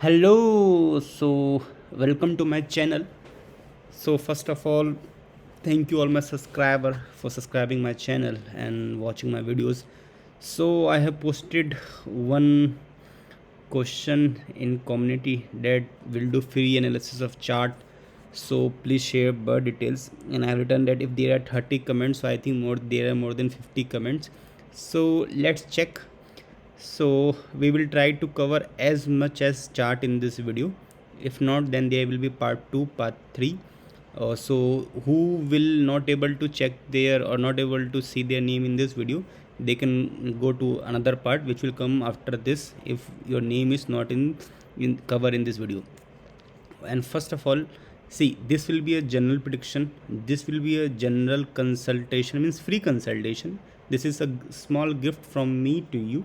Hello, so welcome to my channel. So first of all, thank you all my subscriber for subscribing my channel and watching my videos. So I have posted one question in community that will do free analysis of chart. So please share bird details, and I have written that if there are 30 comments, so I think there are more than 50 comments. So let's check. So we will try to cover as much as chart in this video. If not, then there will be part 2, part 3. So who will not able to check their or not able to see their name in this video, they can go to another part which will come after this if your name is not in cover in this video. And first of all, see, this will be a general prediction, this will be a general consultation, means free consultation. This is a small gift from me to you.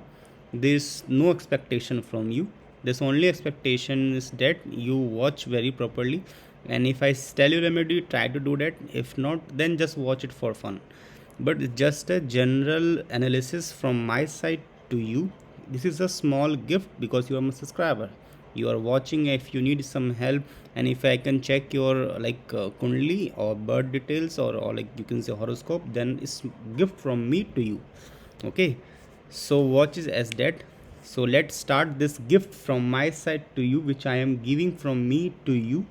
There's no expectation from you. This only expectation is that you watch very properly, and if I tell you remedy, try to do that. If not, then just watch it for fun. But it's just a general analysis from my side to you. This is a small gift because you are my subscriber, you are watching. If you need some help, and if I can check your kundli or bird details, or like you can say horoscope, then it's gift from me to you. Okay, so watch is as that. So let's start this gift from my side to you, which I am giving from me to you.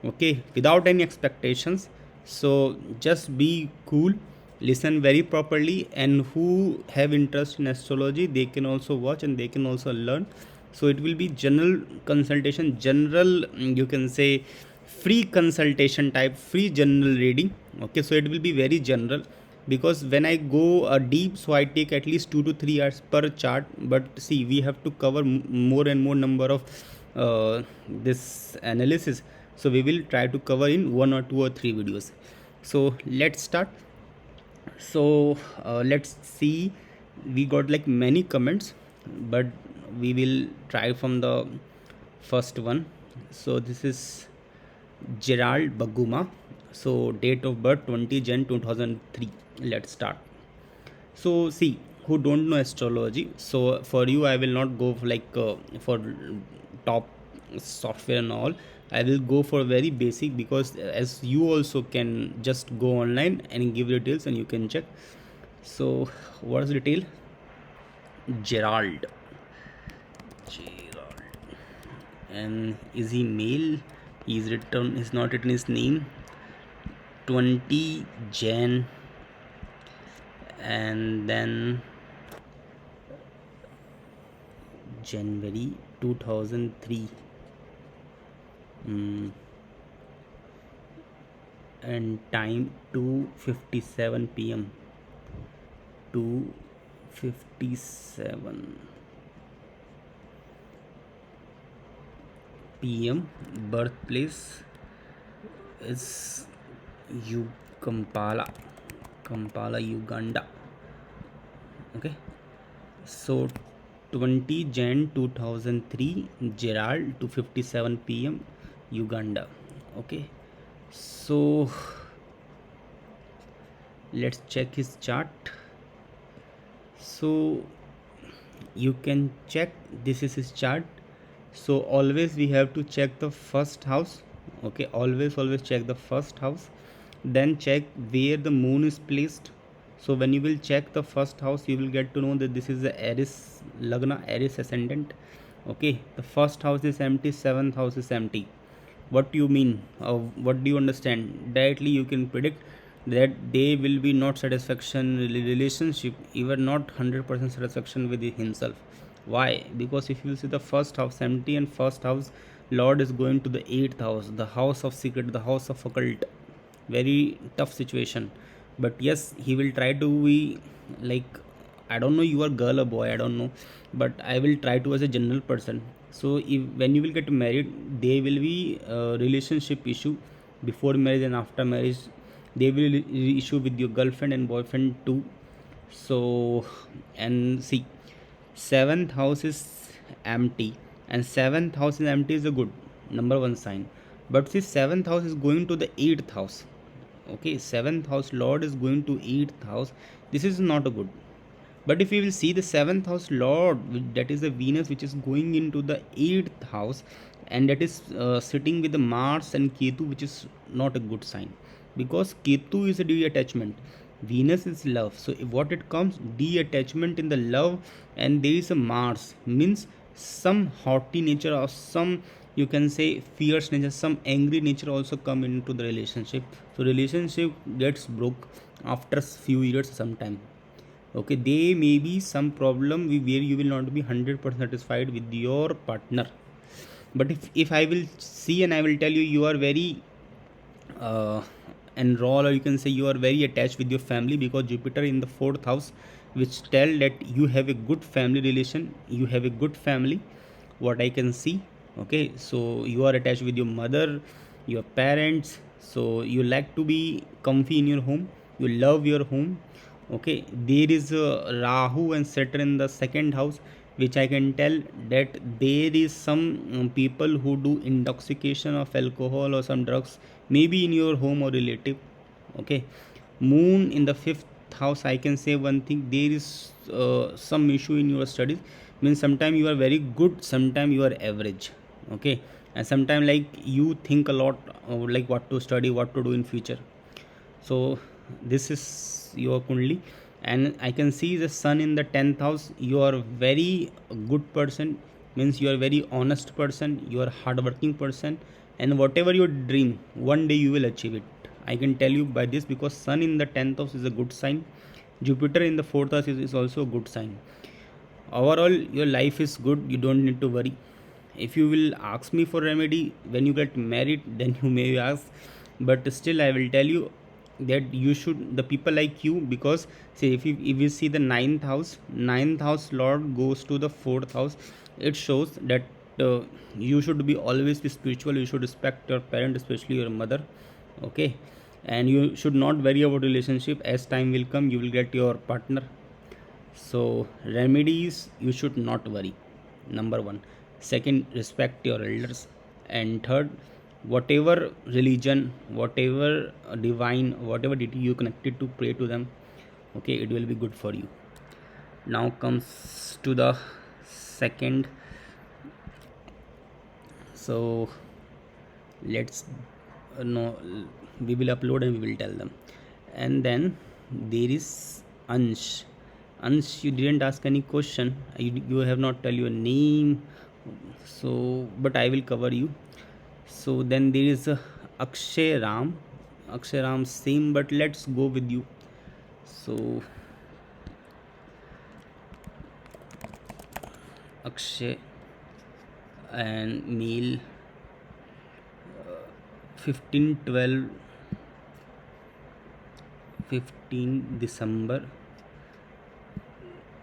Okay, without any expectations. So just be cool, listen very properly, and who have interest in astrology, they can also watch and they can also learn. So it will be general consultation, general, you can say free consultation type, free general reading. Okay, so it will be very general, because when I go deep, so I take at least 2 to 3 hours per chart. But see, we have to cover more and more number of this analysis, so we will try to cover in 1 or 2 or 3 videos. So let's start. So let's see, we got like many comments, but we will try from the first one. So this is Gerald Baguma. So date of birth 20 Jan 2003. Let's start. So see, who don't know astrology, so for you I will not go for for top software and all. I will go for very basic, because as you also can just go online and give details and you can check. So what is the detail? Gerald. Gerald. And is he male? He's written, he's not written his name. 20 Jan, and then January 2003. And time 2:57 p.m. 2:57 p.m. Birthplace is Kampala, Uganda. Okay, so 20 Jan 2003, Gerald, 2:57 p.m. Uganda. Okay, so let's check his chart. So you can check, this is his chart. So always we have to check the first house. Okay, always check the first house, then check where the moon is placed. So when you will check the first house, you will get to know that this is the Aries Lagna, Aries ascendant. Okay, the first house is empty, seventh house is empty. What do you mean? What do you understand? Directly you can predict that they will be not satisfaction relationship, even not 100% satisfaction with himself. Why? Because if you see the first house empty, and first house Lord is going to the 8th house, the house of secret, the house of occult. Very tough situation. But yes, he will try to be like, I don't know you are girl or boy, I don't know, but I will try to as a general person. So if when you will get married, there will be a relationship issue before marriage and after marriage. They will issue with your girlfriend and boyfriend too. So, and see, seventh house is empty, and seventh house is empty is a good number one sign. But see, seventh house is going to the 8th house. Okay, seventh house Lord is going to 8th house. This is not a good. But if we will see the seventh house lord, that is the Venus, which is going into the eighth house, and that is sitting with the Mars and Ketu, which is not a good sign, because Ketu is a detachment, Venus is love. So if what it comes, detachment in the love, and there is a Mars, means some haughty nature or some, you can say, fierce nature, some angry nature also come into the relationship. So relationship gets broke after few years sometime. Okay, there may be some problem where you will not be 100% satisfied with your partner. But if I will see and I will tell you, you are very uh, enroll, or you can say you are very attached with your family, because Jupiter in the fourth house, which tell that you have a good family relation, you have a good family, what I can see. Okay, so you are attached with your mother, your parents, so you like to be comfy in your home, you love your home. Okay, there is Rahu and Saturn in the second house, which I can tell that there is some people who do intoxication of alcohol or some drugs, maybe in your home or relative. Okay, Moon in the fifth house, I can say one thing, there is some issue in your studies, means sometime you are very good, sometime you are average. Okay, and sometime like you think a lot, like what to study, what to do in future. So this is your kundli, and I can see the sun in the 10th house. You are very good person, means you are very honest person, you are hardworking person, and whatever your dream, one day you will achieve it. I can tell you by this, because sun in the 10th house is a good sign, Jupiter in the 4th house is also a good sign. Overall your life is good, you don't need to worry. If you will ask me for remedy when you get married, then you may ask, but still I will tell you that you should, the people like you, because say if you see the ninth house lord goes to the fourth house, it shows that you should be always be spiritual, you should respect your parent, especially your mother. Okay, and you should not worry about relationship, as time will come you will get your partner. So remedies, you should not worry, number one. Second, respect your elders. And third, whatever religion, whatever divine, whatever deity you connected to, pray to them. Okay, it will be good for you. Now comes to the second. So let's no, we will upload and we will tell them. And then there is Ansh. Ansh, you didn't ask any question, you have not tell your name, so but I will cover you. So then there is Akshay Ram. Akshay Ram same, but let's go with you. So Akshay and male, 15 12 15 December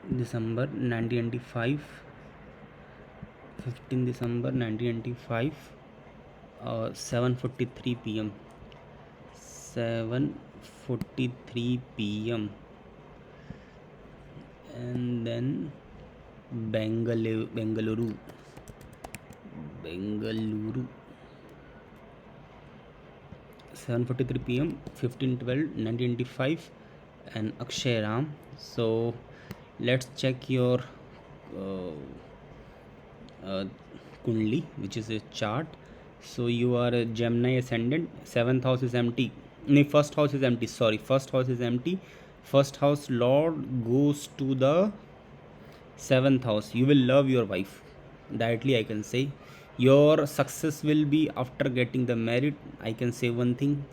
1995, 15 December 1995, 7:43 p.m. 7:43 p.m. And then Bengaluru 7:43 p.m. 15/12/1985, and Akshay Ram. So let's check your uh, uh, Kundli, which is a chart. So you are a Gemini ascendant. Seventh house is empty. No, first house is empty. Sorry, first house is empty. First house Lord goes to the seventh house. You will love your wife. Directly, I can say. Your success will be after getting the married. I can say one thing.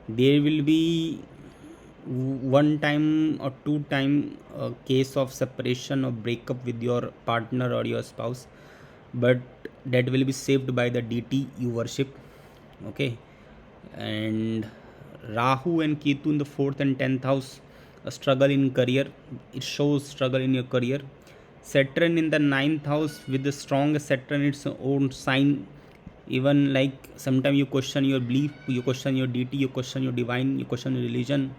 There will be one time or two time case of separation or breakup with your partner or your spouse, but that will be saved by the deity you worship. Okay, and Rahu and Ketu in the 4th and 10th house, a struggle in career, it shows struggle in your career. Saturn in the ninth house, with the strong Saturn, its own sign. Even like sometimes you question your belief, you question your deity, you question your divine, you question your religion.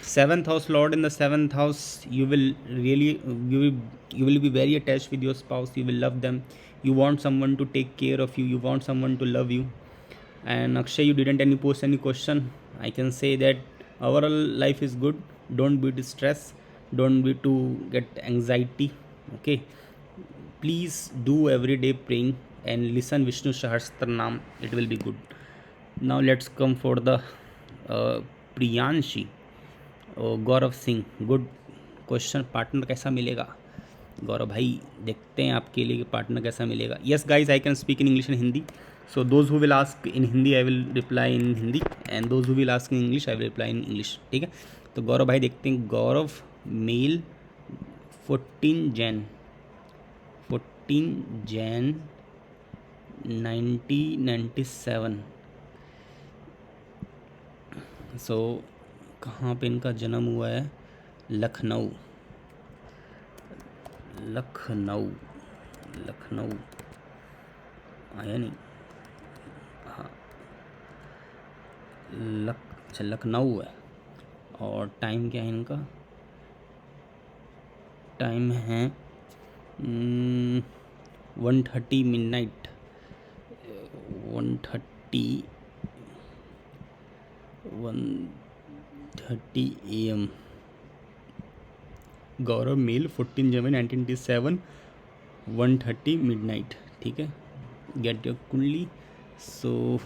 Seventh house lord in the seventh house, you will really, you will be very attached with your spouse, you will love them, you want someone to take care of you, you want someone to love you. And Akshay, you didn't any post any question. I can say that overall life is good, don't be distressed, don't be to get anxiety. Okay, please do every day praying and listen Vishnu Sahasranam, it will be good. Now let's come for the Priyanshi Gaurav Singh, good question, partner कैसा मिलेगा? गौरव भाई देखते हैं आपके लिए कि partner कैसा मिलेगा. Yes guys, I can speak in English and Hindi. So those who will ask in Hindi I will reply in Hindi, and those who will ask in English I will reply in English. ठीक है, तो गौरव भाई देखते हैं. गौरव male 14 Jain 1997. सो कहाँ पे इनका जन्म हुआ है? लखनऊ. आया नहीं? हाँ, अच्छा लखनऊ है. और टाइम क्या है इनका? टाइम है 1:30 मिडनाइट. 1:30 AM. गौरव मेल 14 जनवरी 1997 1:30 मिडनाइट. ठीक है, गेट योर कुंडली. सो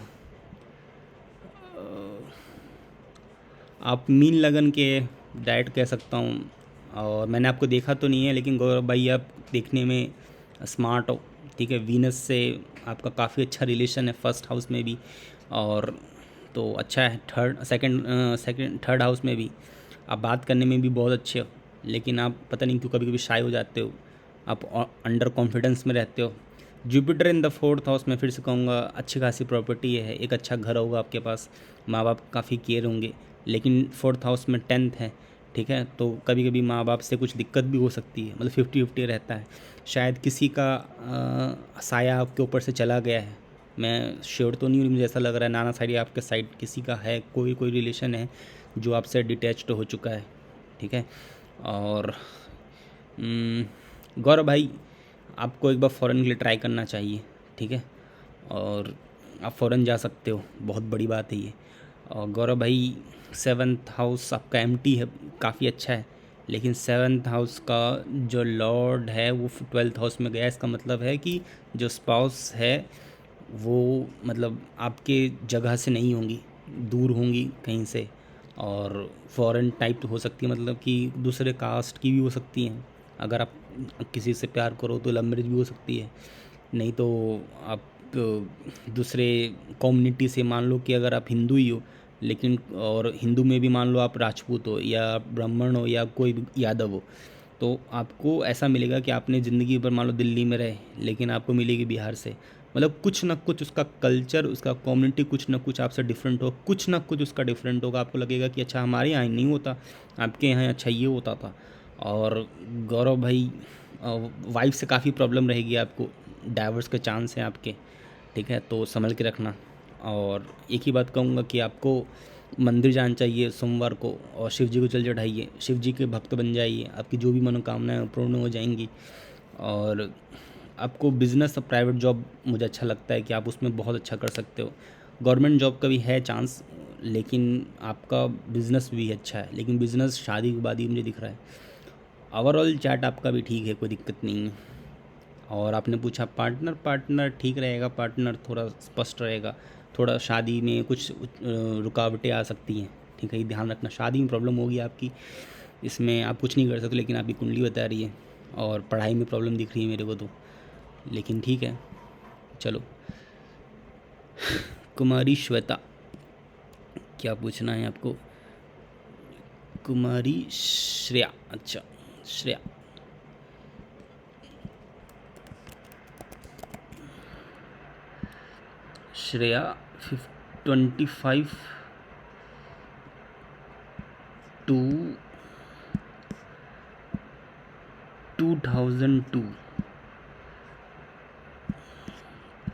आप मीन लगन के डाइट कह सकता हूँ. और मैंने आपको देखा तो नहीं है, लेकिन गौरव भाई आप देखने में स्मार्ट हो. ठीक है, वीनस से आपका काफ़ी अच्छा रिलेशन है, फर्स्ट हाउस में भी, और तो अच्छा है. थर्ड हाउस में भी आप बात करने में भी बहुत अच्छे हो, लेकिन आप पता नहीं क्यों कभी कभी शाय हो जाते हो, आप अंडर कॉन्फिडेंस में रहते हो. Jupiter in the 4th house में फिर से कहूँगा अच्छी खासी प्रॉपर्टी है, एक अच्छा घर होगा आपके पास, माँ बाप काफ़ी केयर होंगे. लेकिन 4th हाउस में 10th है. ठीक है, तो कभी कभी माँ बाप से कुछ दिक्कत भी हो सकती है, मतलब 50-50 रहता है. शायद किसी का साया आपके ऊपर से चला गया है, मैं श्योर तो नहीं हूँ, मुझे ऐसा लग रहा है नाना साइड आपके साइड किसी का है, कोई रिलेशन है जो आपसे डिटैच्ड हो चुका है. ठीक है, और गौरव भाई आपको एक बार फ़ॉरेन के लिए ट्राई करना चाहिए. ठीक है, और आप फ़ॉरेन जा सकते हो, बहुत बड़ी बात है ये. और गौरव भाई 7th हाउस आपका एम्प्टी है, काफ़ी अच्छा है, लेकिन 7th हाउस का जो लॉर्ड है वो 12th हाउस में गया. इसका मतलब है कि जो स्पाउस है वो मतलब आपके जगह से नहीं होंगी, दूर होंगी कहीं से, और फॉरेन टाइप हो सकती है, मतलब कि दूसरे कास्ट की भी हो सकती हैं. अगर आप किसी से प्यार करो तो लव मैरिज भी हो सकती है, नहीं तो आप दूसरे कम्युनिटी से, मान लो कि अगर आप हिंदू ही हो, लेकिन और हिंदू में भी मान लो आप राजपूत हो या ब्राह्मण हो या कोई भी यादव हो, तो आपको ऐसा मिलेगा कि आपने ज़िंदगी भर मान लो दिल्ली में रहे, लेकिन आपको मिलेगी बिहार से. मतलब कुछ ना कुछ उसका कल्चर, उसका कम्युनिटी कुछ ना कुछ आपसे डिफरेंट हो, कुछ ना कुछ उसका डिफरेंट होगा. आपको लगेगा कि अच्छा हमारे यहाँ नहीं होता, आपके यहाँ अच्छा ये होता था. और गौरव भाई वाइफ से काफ़ी प्रॉब्लम रहेगी आपको, डाइवर्स के चांस हैं आपके. ठीक है, तो संभल के रखना. और एक ही बात कहूँगा कि आपको मंदिर जाना चाहिए सोमवार को, और शिव जी को जल चढ़ाइए, शिव जी के भक्त बन जाइए, आपकी जो भी मनोकामनाएं पूर्ण हो जाएंगी. और आपको बिज़नेस और प्राइवेट जॉब मुझे अच्छा लगता है कि आप उसमें बहुत अच्छा कर सकते हो. गवर्नमेंट जॉब का भी है चांस, लेकिन आपका बिज़नेस भी अच्छा है, लेकिन बिज़नेस शादी के बाद ही मुझे दिख रहा है. ओवरऑल चार्ट आपका भी ठीक है, कोई दिक्कत नहीं है. और आपने पूछा पार्टनर ठीक रहेगा, पार्टनर थोड़ा स्पष्ट रहेगा, थोड़ा शादी में कुछ रुकावटें आ सकती हैं. ठीक है, ये ध्यान रखना, शादी में प्रॉब्लम होगी आपकी, इसमें आप कुछ नहीं कर सकते, लेकिन आपकी कुंडली बता रही है. और पढ़ाई में प्रॉब्लम दिख रही है मेरे को तो, लेकिन ठीक है चलो. कुमारी श्वेता, क्या पूछना है आपको? कुमारी श्रेया, अच्छा श्रेया. श्रेया 25 to 2002.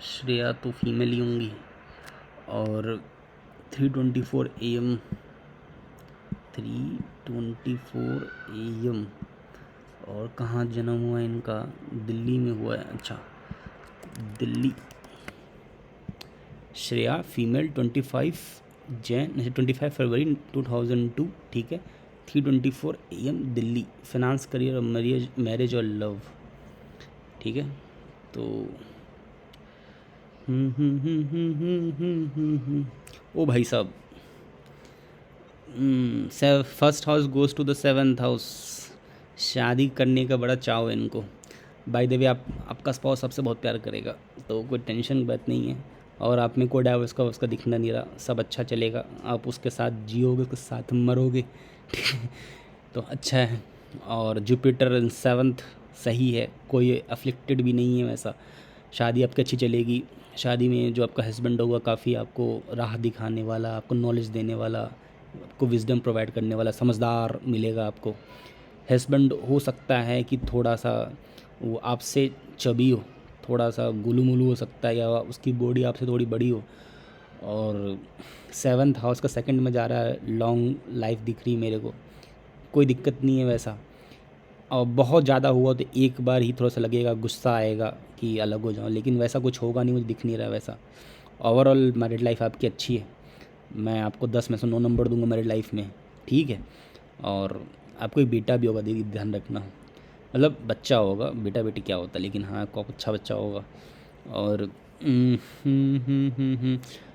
श्रेया तो फीमेल ही होंगी. और 3:24 AM. और कहाँ जन्म हुआ है इनका? दिल्ली में हुआ है. अच्छा, दिल्ली. श्रेया फीमेल 25 फरवरी 2002. ठीक है, 3:24 AM दिल्ली, फाइनेंस, करियर और मैरिज, मैरिज और लव। ठीक है, तो ओ भाई साहब, first house goes to the seventh house. शादी करने का बड़ा चाव है इनको। बाय द वे, आपका स्पाउस आपसे बहुत प्यार करेगा, तो कोई टेंशन की बात नहीं है। और आप में कोई डाइवर्स का उसका दिखना नहीं रहा, सब अच्छा चलेगा, आप उसके साथ जियोगे, उसके साथ मरोगे। ठीक है, तो अच्छा है। और जुपिटर इन सेवन्थ सही है, कोई अफ्लिक्टेड भी नहीं है वैसा। शादी आपकी अच्छी चलेगी। शादी में जो आपका हस्बैंड होगा काफ़ी आपको राह दिखाने वाला, आपको नॉलेज देने वाला, आपको विजडम प्रोवाइड करने वाला, समझदार मिलेगा आपको। हस्बैंड हो सकता है कि थोड़ा सा वो आपसे चबी हो, थोड़ा सा गुलू मुलू हो सकता है, या उसकी बॉडी आपसे थोड़ी बड़ी हो। और सेवन्थ हाउस का सेकंड में जा रहा है, लॉन्ग लाइफ दिख रही मेरे को, कोई दिक्कत नहीं है वैसा। और बहुत ज़्यादा हुआ तो एक बार ही थोड़ा सा लगेगा, गुस्सा आएगा कि अलग हो जाऊँ, लेकिन वैसा कुछ होगा नहीं, मुझे दिख नहीं रहा वैसा। ओवरऑल मैरिड लाइफ आपकी अच्छी है, मैं आपको 10 में से 9 नंबर दूंगा मैरिड लाइफ में। ठीक है, और आपको एक बेटा भी होगा, दीदी ध्यान रखना, मतलब बच्चा होगा, बेटा बेटी क्या होता है, लेकिन हाँ आपको अच्छा बच्चा होगा। और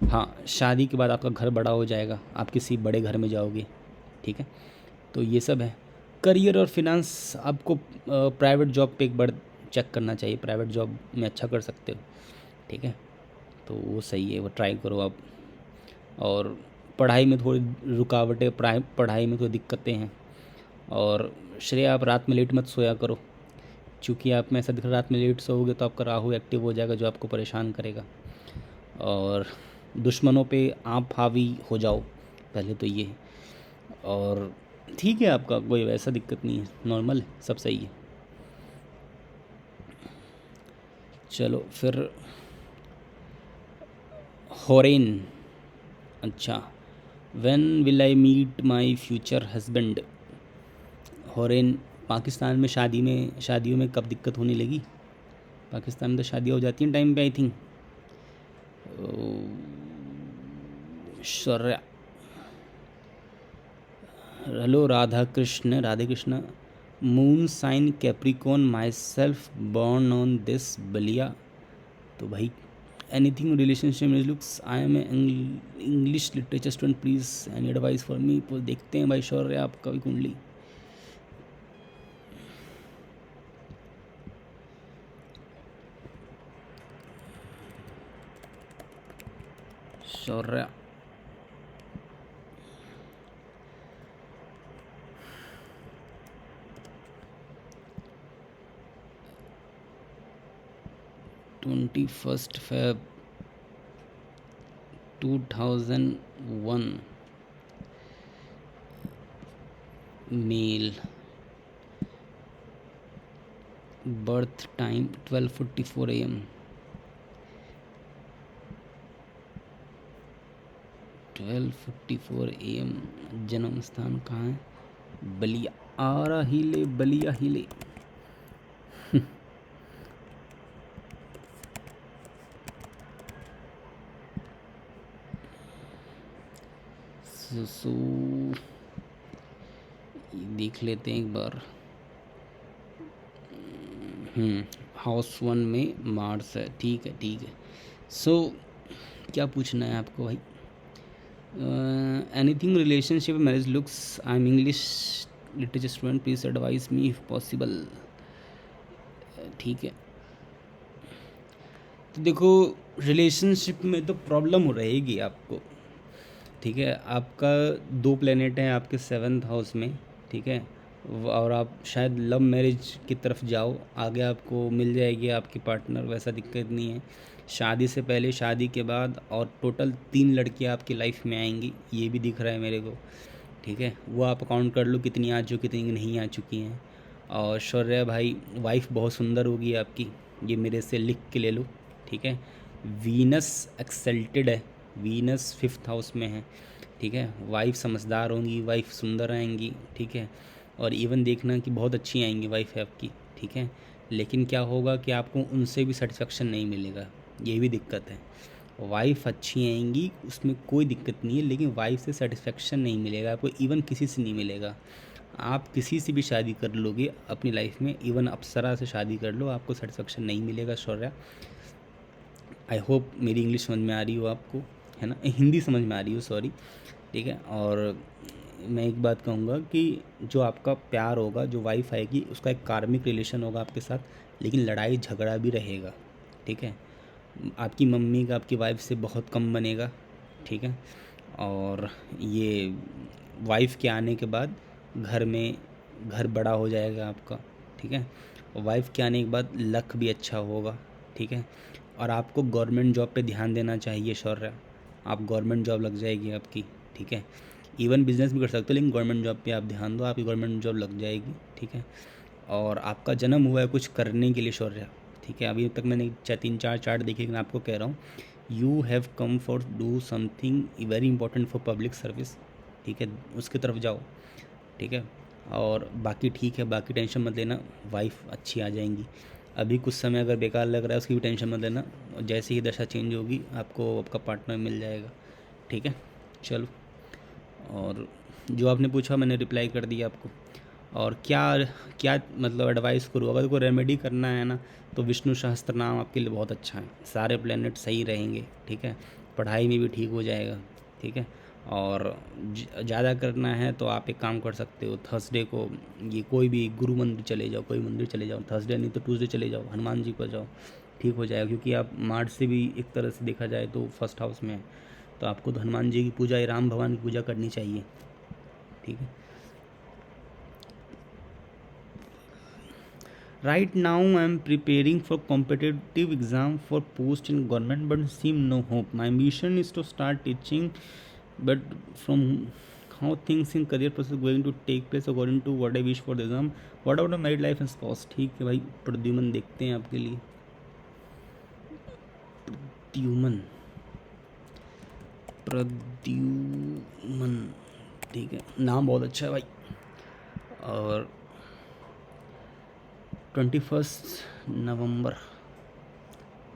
हाँ, शादी के बाद आपका घर बड़ा हो जाएगा, आप किसी बड़े घर में जाओगे। ठीक है, तो ये सब है। करियर और फिनांस आपको प्राइवेट जॉब पे एक बार चेक करना चाहिए, प्राइवेट जॉब में अच्छा कर सकते हो। ठीक है, तो वो सही है, वो ट्राई करो आप। और पढ़ाई में थोड़ी रुकावटें, पढ़ाई में थोड़ी दिक्कतें हैं। और श्रेया, आप रात में लेट मत सोया करो, चूँकि आप में ऐसा दिख रहा है रात में लेट सोओगे तो आपका राहु एक्टिव हो जाएगा, जो आपको परेशान करेगा। और दुश्मनों पे आप हावी हो जाओ, पहले तो ये। और ठीक है, आपका कोई वैसा दिक्कत नहीं है, नॉर्मल है, सब सही है। चलो फिर हॉरेन, अच्छा, when will I meet my future husband. हॉरेन, पाकिस्तान में शादियों में कब दिक्कत होने लगी? पाकिस्तान में तो शादियाँ हो जाती हैं टाइम पे, I think. Shaurya, hello Radha Krishna, Radhe Krishna. Moon sign Capricorn, myself born on this Ballia. तो भाई anything relationship looks, I am English literature student, please any advice for me. तो देखते हैं भाई शौर्य, आपका भी कुंडली। Shaurya, Feb 2001, male, birth time 12:44 AM, 12:44 AM। जन्म स्थान कहाँ है? बलिया, आरा हिले, बलिया हिले। सो देख लेते हैं एक बार। हाउस 1 में मार्स है, ठीक है ठीक है। सो क्या पूछना है आपको भाई? Anything relationship marriage looks, I am English literature student, please advice me if possible. ठीक है, तो देखो रिलेशनशिप में तो प्रॉब्लम हो रहेगी आपको। ठीक है, आपका 2 प्लेनेट हैं आपके 7th हाउस में। ठीक है, और आप शायद लव मैरिज की तरफ जाओ, आगे आपको मिल जाएगी आपकी पार्टनर, वैसा दिक्कत नहीं है। शादी से पहले, शादी के बाद, और टोटल 3 लड़कियां आपकी लाइफ में आएंगी, ये भी दिख रहा है मेरे को। ठीक है, वो आप काउंट कर लो कितनी आ चुकी, कितनी नहीं आ चुकी हैं। और शौर्य भाई, वाइफ बहुत सुंदर होगी आपकी, ये मेरे से लिख के ले लो। ठीक है, वीनस एक्सल्टेड है, वीनस 5th हाउस में है। ठीक है, वाइफ समझदार होंगी, वाइफ सुंदर आएंगी। ठीक है, और इवन देखना कि बहुत अच्छी आएंगी वाइफ है आपकी। ठीक है, लेकिन क्या होगा कि आपको उनसे भी सेटिस्फेक्शन नहीं मिलेगा, ये भी दिक्कत है। वाइफ अच्छी आएंगी, उसमें कोई दिक्कत नहीं है, लेकिन वाइफ से सेटिस्फेक्शन नहीं मिलेगा आपको, इवन किसी से नहीं मिलेगा। आप किसी से भी शादी कर लोगे अपनी लाइफ में, इवन अप्सरा से शादी कर लो, आपको सेटिस्फेक्शन नहीं मिलेगा शौर्या। आई होप मेरी इंग्लिश समझ में आ रही हो आपको, है ना, हिंदी समझ में आ रही हो, सॉरी। ठीक है। और मैं एक बात कहूँगा कि जो आपका प्यार होगा, जो वाइफ आएगी, उसका एक कार्मिक रिलेशन होगा आपके साथ, लेकिन लड़ाई झगड़ा भी रहेगा। ठीक है। आपकी मम्मी का आपकी वाइफ से बहुत कम बनेगा। ठीक है। और ये वाइफ के आने के बाद घर बड़ा हो जाएगा आपका। ठीक है। और वाइफ के आने के बाद लक भी अच्छा होगा। ठीक है। और आपको गवर्नमेंट जॉब पे ध्यान देना चाहिए शौर्य, आप गवर्नमेंट जॉब लग जाएगी आपकी। ठीक है। इवन बिजनेस भी कर सकते हो, लेकिन गवर्नमेंट जॉब पे आप ध्यान दो, आपकी गवर्नमेंट जॉब लग जाएगी। ठीक है। और आपका जन्म हुआ है कुछ करने के लिए शौर्य। ठीक है। अभी तक मैंने 3-4 चार्ट देखे, लेकिन आपको कह रहा हूँ, you have come for do something very important for public service. ठीक है। उसकी तरफ जाओ। ठीक है। और बाकी ठीक है, बाकी टेंशन मत लेना, वाइफ अच्छी आ जाएंगी। अभी कुछ समय अगर बेकार लग रहा है, उसकी भी टेंशन मत लेना, और जैसे ही दशा चेंज होगी आपको आपका पार्टनर मिल जाएगा। ठीक है। चलो, और जो आपने पूछा मैंने रिप्लाई कर दिया आपको। और क्या क्या मतलब एडवाइस करूँ, अगर कोई रेमेडी करना है ना, तो विष्णु सहस्त्र नाम आपके लिए बहुत अच्छा है, सारे प्लेनेट सही रहेंगे। ठीक है। पढ़ाई में भी ठीक हो जाएगा। ठीक है। और ज़्यादा करना है तो आप एक काम कर सकते हो, थर्सडे को ये कोई भी गुरु मंदिर चले जाओ, कोई मंदिर चले जाओ, थर्सडे नहीं तो ट्यूसडे चले जाओ, हनुमान जी पर जाओ, ठीक हो जाएगा। क्योंकि आप मार्च से भी एक तरह से देखा जाए तो फर्स्ट हाउस में है, तो आपको तो हनुमान जी की पूजा या राम भगवान की पूजा करनी चाहिए। ठीक है। Right now, I am preparing for competitive exam for post in government, but seem no hope. My ambition is to start teaching, but from how things in career process going to take place according to what I wish for the exam. What about the married life and spouse? ठीक है भाई, प्रद्युमन देखते हैं आपके लिए। प्रद्युमन, प्रद्युमन, ठीक है, नाम बहुत अच्छा है भाई। और 21 नवंबर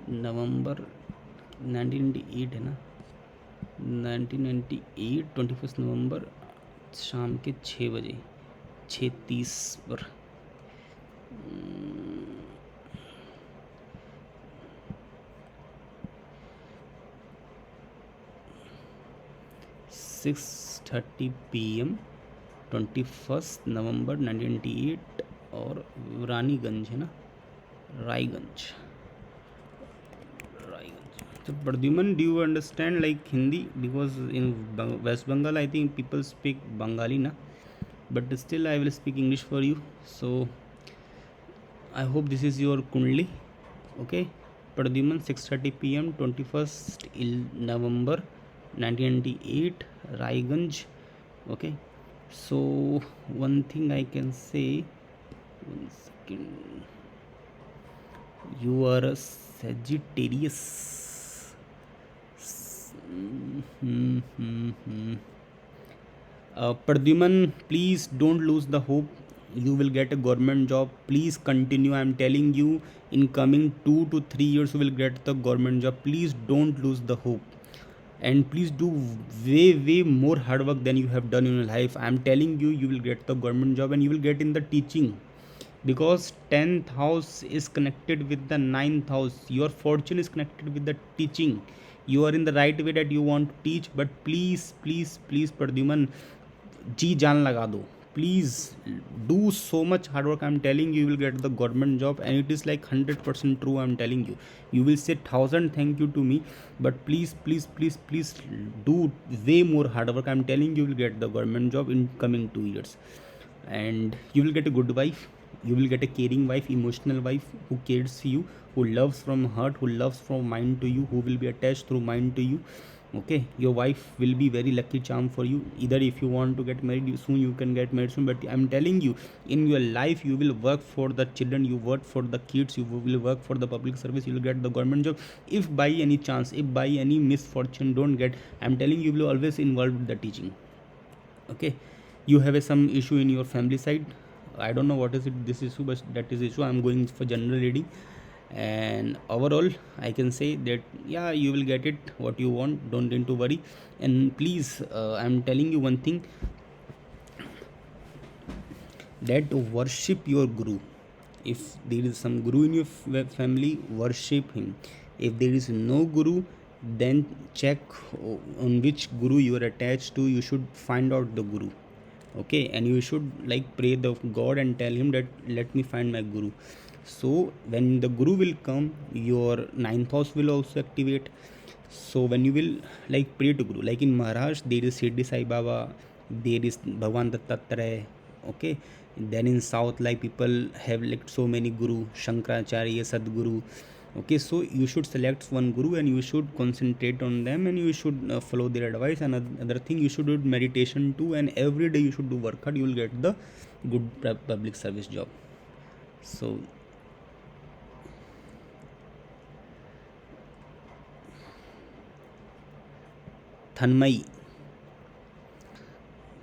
1998 है ना, 1998 21 नवंबर शाम के 6 बजे 6:30 पर। 6:30 PM 21 नवंबर 1998। और रानीगंज है ना, Raiganj. So Pradyuman, do you understand like Hindi? Because in West Bengal, I think people speak Bengali, na. But still, I will speak English for you. So I hope this is your Kundli. Okay. Pradyuman, 6:30 PM, 21st November 1998, Raiganj. Okay. So one thing I can say, one second. You are a Sagittarius. Pradyuman, please don't lose the hope. You will get a government job. Please continue. I am telling you, in coming 2 to 3 years, you will get the government job. Please don't lose the hope. And please do way more hard work than you have done in your life. I am telling you, you will get the government job and you will get in the teaching. Because 10th house is connected with the 9th house. Your fortune is connected with the teaching. You are in the right way that you want to teach, but please Pradyuman, जी जान लगा दो, please do so much hard work. I'm telling you, you will get the government job, and it is like 100% true. I'm telling you, you will say 1,000 thank you to me, but please do way more hard work. I'm telling you, you will get the government job in coming 2 years, and you will get a good wife. You will get a caring wife, emotional wife, who cares for you, who loves from heart, who loves from mind to you, who will be attached through mind to you. Okay, your wife will be very lucky charm for you. Either if you want to get married soon, you can get married soon, but I'm telling you, in your life you will work for the children, you work for the kids, you will work for the public service, you will get the government job. If by any chance, if by any misfortune don't get, I'm telling you, will always involved with the teaching. Okay, you have some issue in your family side. I don't know what is it, this issue, but that is issue. I'm going for general reading. And overall I can say that yeah, you will get it what you want, don't need to worry. And please, I'm telling you one thing, that worship your guru. If there is some guru in your family, worship him. If there is no guru, then check on which guru you are attached to. You should find out the guru. Okay, and you should like pray the god and tell him that let me find my guru. So when the guru will come, your ninth house will also activate. So when you will like pray to guru, like in Maharashtra there is Siddhi Sai Baba, there is Bhagwan Dattatreya. Okay, then in south like people have like so many guru, Shankaracharya, Sadguru. Okay, so you should select one guru and you should concentrate on them, and you should follow their advice. And another thing, you should do meditation too, and every day you should do work hard. You will get the good public service job. So Thanmay,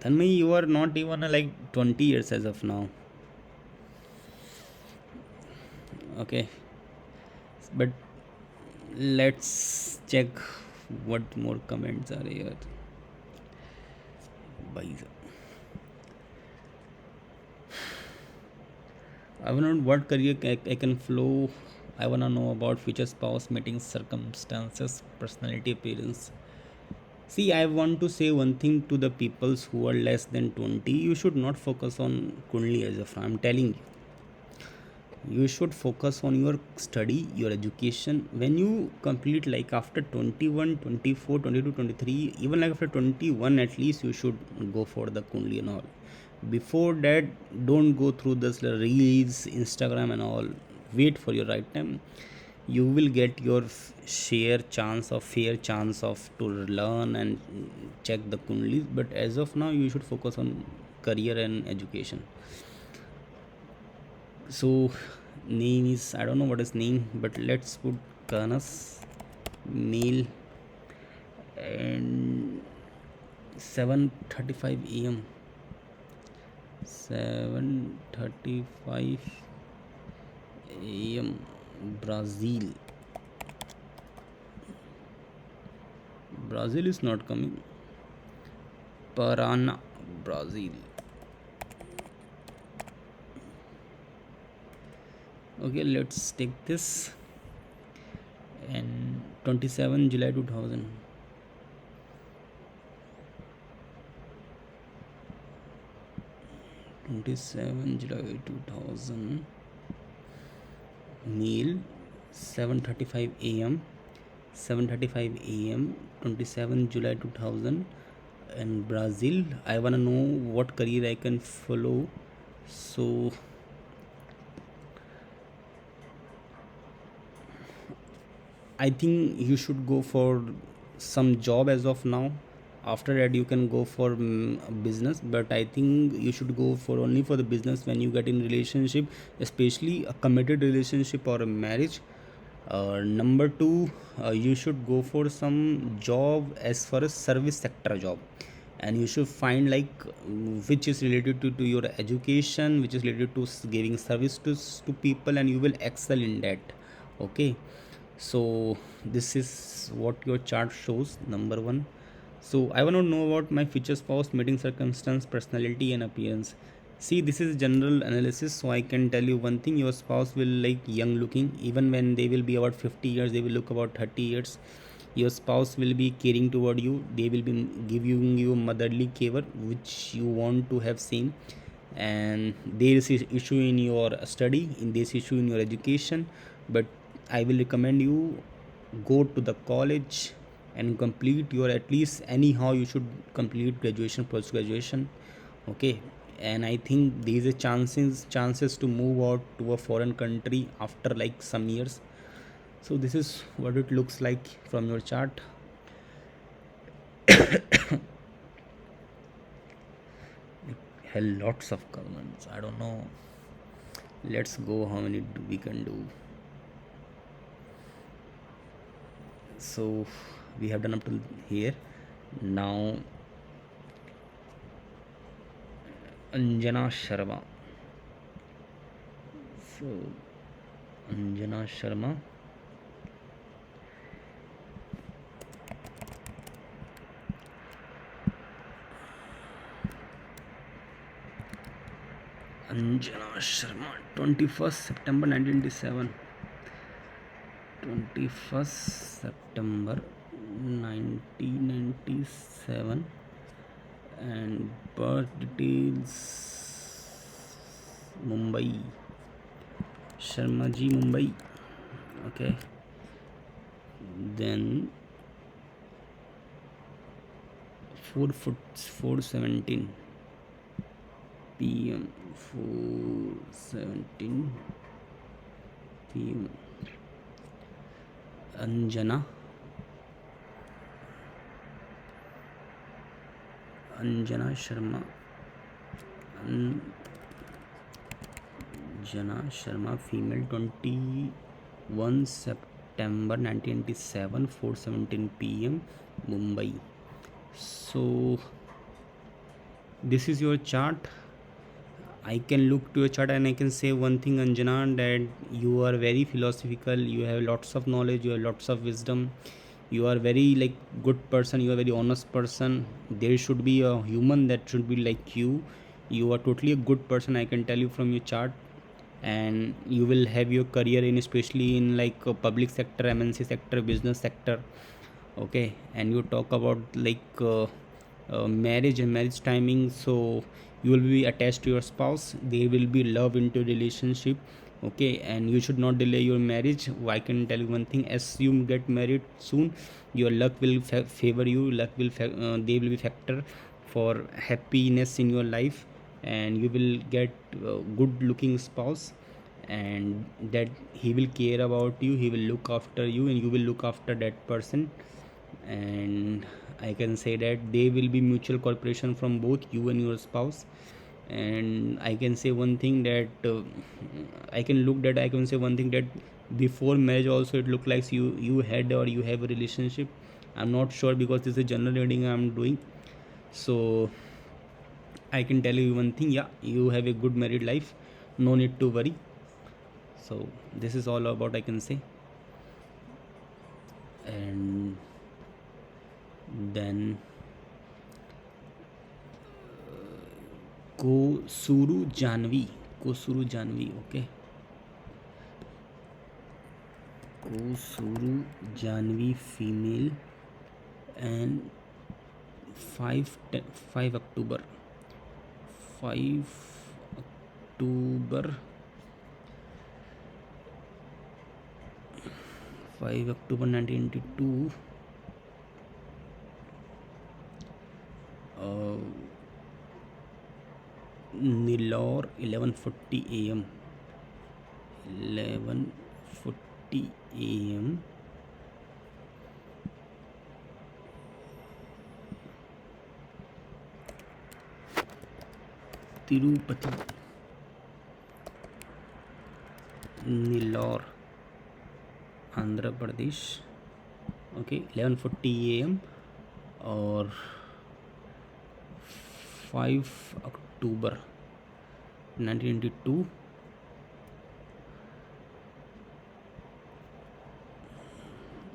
you are not even like 20 years as of now. Okay, but let's check what more comments are here. Bhai, I want to know what career I can flow. I want to know about future spouse, meeting circumstances, personality, appearance. See, I want to say one thing to the peoples who are less than 20. You should not focus on Kundli as of now. I'm telling you. You should focus on your study, your education. When you complete like after 21, 24, 22, 23, even like after 21 at least, you should go for the Kundli and all. Before that, don't go through this reels, Instagram and all. Wait for your right time. You will get your fair chance of to learn and check the Kundlis. But as of now, you should focus on career and education. So name is, I don't know what is name, but let's put Kanas, male, and 7:35 a.m. 7:35 a.m. Brazil. Brazil is not coming. Parana, Brazil. Okay, let's take this. And 27 July 2000. 27 July 2000. Male, 7:35 a.m. 7:35 a.m. 27 July 2000. And Brazil. I wanna know what career I can follow. So I think you should go for some job as of now. After that, you can go for business. But I think you should go for only for the business when you get in relationship, especially a committed relationship or a marriage. Number two, you should go for some job as far as service sector job, and you should find like which is related to your education, which is related to giving service to people, and you will excel in that. Okay, so this is what your chart shows, number one. So I want to know about my future spouse, meeting circumstance, personality and appearance. See, this is general analysis, so I can tell you one thing: your spouse will like young looking. Even when they will be about 50 years, they will look about 30 years. Your spouse will be caring toward you. They will be giving you motherly care, which you want to have same. And there is issue in your study, in this issue in your education, but I will recommend you go to the college and complete your, at least anyhow you should complete graduation, post graduation. Okay, and I think there is a chances to move out to a foreign country after like some years. So this is what it looks like from your chart. Hell, lots of comments, I don't know. Let's go, how many we can do. So we have done up to here. Now Anjana Sharma. So Anjana Sharma, Anjana Sharma, 21 September 1997, 21 September 1997, and birth details Mumbai, Sharma ji Mumbai. Okay, then 4:17 p.m. 4:17 p.m. Anjana, Anjana Sharma, Anjana Sharma female, 21 September 1997, 4:17 p.m. Mumbai. So this is your chart. I can look to your chart and I can say one thing, Anjana, that you are very philosophical, you have lots of knowledge, you have lots of wisdom, you are very like good person, you are very honest person. There should be a human that should be like you. You are totally a good person, I can tell you from your chart. And you will have your career in, especially in like public sector, MNC sector, business sector. Okay, and you talk about like marriage and marriage timing. So you will be attached to your spouse, there will be love into relationship. Okay, and you should not delay your marriage. I can tell you one thing, as you get married soon, your luck will favor you, luck will they will be factor for happiness in your life, and you will get good looking spouse, and that he will care about you, he will look after you, and you will look after that person. And I can say that there will be mutual cooperation from both you and your spouse. And I can say one thing that I can say one thing that before marriage also it looked like you had or you have a relationship. I'm not sure because this is a general reading I'm doing. So I can tell you one thing, yeah, you have a good married life, no need to worry. So this is all about I can say. And then Kosuru Jahnavi, Kosuru Jahnavi. Okay, Kosuru Jahnavi female, and 5 October 1982. Nilor, 11:40 a.m. 11:40 a.m. Tirupati, Nilor, Andhra Pradesh. Okay, 11:40 a.m. or 5 October 1992.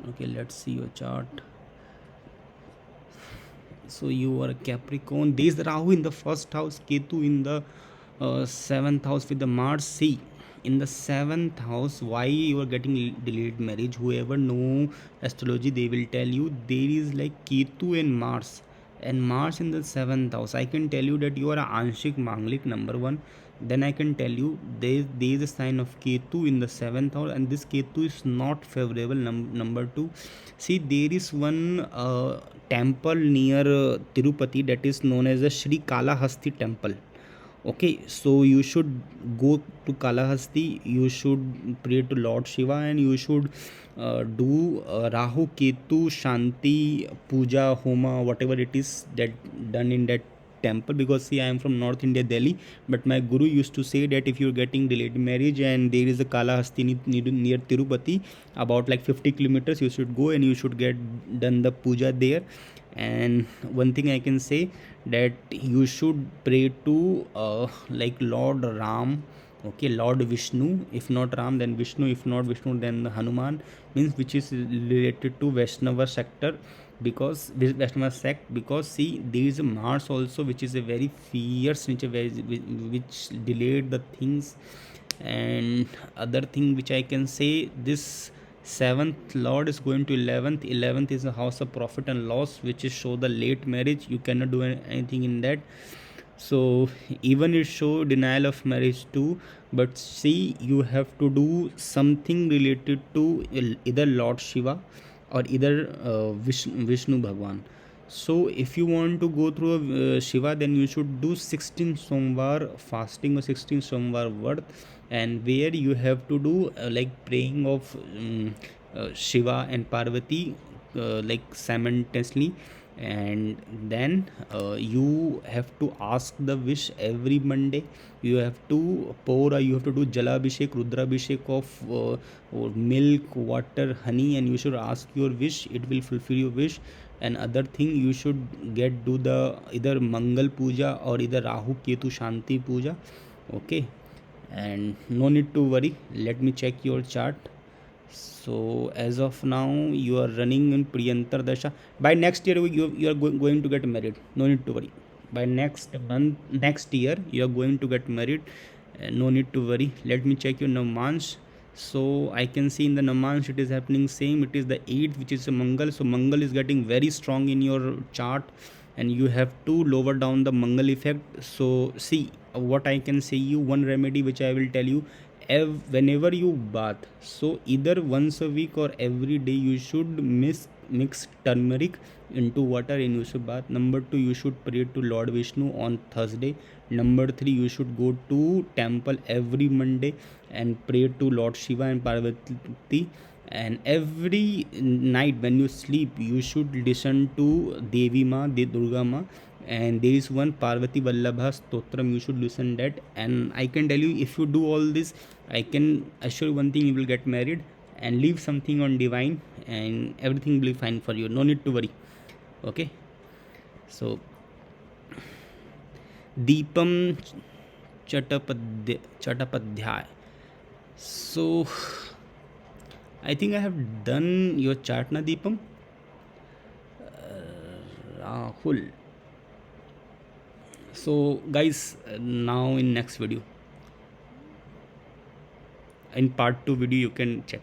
Okay, let's see your chart. So you are a Capricorn. There is Rahu in the first house, Ketu in the seventh house with the Mars. See, in the seventh house, why you are getting delayed marriage? Whoever know astrology, they will tell you there is like Ketu and Mars, and Mars in the seventh house. I can tell you that you are a Anshik Manglik, number one. Then I can tell you there is a sign of Ketu in the seventh house, and this Ketu is not favorable. Number two, see, there is one temple near Tirupati that is known as the Sri Kalahasti temple. Okay, so you should go to Kalahasti, you should pray to Lord Shiva, and you should do Rahu Ketu Shanti Puja Homa, whatever it is that done in that temple. Because see, I am from North India, Delhi, but my guru used to say that if you're getting delayed marriage and there is a Kalahasti near Tirupati, about like 50 kilometers, you should go and you should get done the puja there. And one thing I can say, that you should pray to like Lord Ram, Okay, Lord Vishnu, if not Ram then Vishnu, if not Vishnu then Hanuman, means which is related to Vaishnava sector, because Vaishnava sect, because see there is a Mars also which is a very fierce nature, which delayed the things. And other thing which I can say, this seventh lord is going to 11th is a house of profit and loss, which is show the late marriage, you cannot do anything in that. So even it show denial of marriage too, but see you have to do something related to either Lord Shiva or either Vishnu Bhagwan. So if you want to go through Shiva, then you should do 16 Somvar fasting or 16 Somvar Vart, and where you have to do like praying of Shiva and Parvati like simultaneously. And then you have to ask the wish every Monday. You have to pour, you have to do jalabhishek, rudrabhishek of or milk, water, honey, and you should ask your wish, it will fulfill your wish. And other thing, you should get do the either Mangal Puja or either Rahu Ketu Shanti Puja. Okay, and no need to worry, let me check your chart. So as of now you are running in Priyantar Dasha. By next year you are going to get married, no need to worry. By next month, next year you are going to get married, no need to worry. Let me check your Namans. So I can see in the Namans it is happening same, it is the 8th which is a Mangal. So Mangal is getting very strong in your chart, and you have to lower down the Mangal effect. So see what I can say you, one remedy which I will tell you, whenever you bath, so either once a week or every day you should mix turmeric into water and you should bath. Number 2, you should pray to Lord Vishnu on Thursday. Number 3, you should go to temple every Monday and pray to Lord Shiva and Parvati. And every night when you sleep you should listen to Devi Ma, Durga Ma, and there is one Parvati Vallabha Stotram, you should listen that. And I can tell you, if you do all this, I can assure you one thing, you will get married and leave something on divine, and everything will be fine for you, no need to worry. Okay, so Deepam Chatapadhyay. So I think I have done your chart na Deepam. Rahul. So guys, now in next video, in part 2 video you can check.